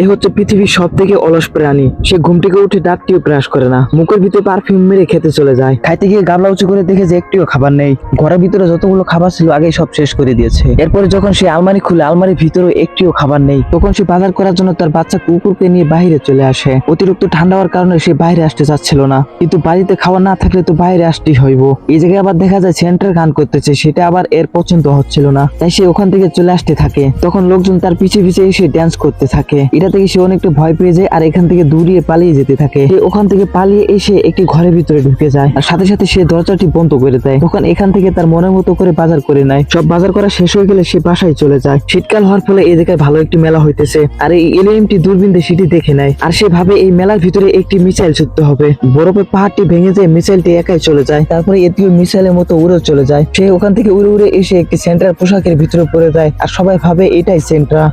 এ হচ্ছে পৃথিবীর সব থেকে অলস প্রাণী। সে ঘুম থেকে উঠে দাঁতটিও ব্রাশ করে না, মুখের ভিতরে পারফিউম মেরে খেতে চলে যায়। খাইতে গিয়ে গামলা উঁচু করে দেখে যে একটিও খাবার নেই। ঘরের ভিতরে যতগুলো খাবার ছিল আগেই সব শেষ করে দিয়েছে। এরপরে যখন সে আলমারি খুলে আলমারির ভিতরে একটিও খাবার নেই, তখন সে বাজার করার জন্য তার বাচ্চা কুকুরকে নিয়ে বাইরে চলে আসে। অতিরিক্ত ঠান্ডা হওয়ার কারণে সে বাইরে আসতে চাচ্ছিল না, কিন্তু বাড়িতে খাবার না থাকলে তো বাইরে আসতেই হইব। এই জায়গায় আবার দেখা যায় সেন্টার গান করতেছে, সেটা আবার এর পছন্দ হচ্ছিল না, তাই সে ওখান থেকে চলে আসতে থাকে। তখন লোকজন তার পিছে পিছে এসে ড্যান্স করতে থাকে। এটা থেকে সে অনেকটা ভয় পেয়ে যায় আর এখান থেকে দূরিয়ে পালিয়ে যেতে থাকে। সে ওখান থেকে পালিয়ে এসে একটি ঘরের ভিতরে ঢুকে যায় আর সাথে সাথে সে দরজাটি বন্ধ করে দেয়। তখন এখান থেকে তার মনের মতো করে বাজার করে নেয়। সব বাজার করা শেষ হয়ে গেলে সে বাসায় চলে যায়। শীতকাল হওয়ার ফলে এই জায়গায় ভালো একটি মেলা হইতেছে আর এই এলিয়েনটি দূরবীন দিয়ে সেটি দেখে নেয় আর সে ভাবে এই মেলার ভিতরে একটি মিসাইল ছুটতে হবে। বরফের পাহাড়টি ভেঙে যায়, মিসাইলটি একাই চলে যায়। তারপরে এটিও মিসাইলের মতো উড়ে চলে যায়। সে ওখান থেকে উড়ে উড়ে এসে একটি সেন্ট্রার পোশাকের ভিতরে পড়ে যায় আর সবাই ভাবে এটাই সেন্ট্রা।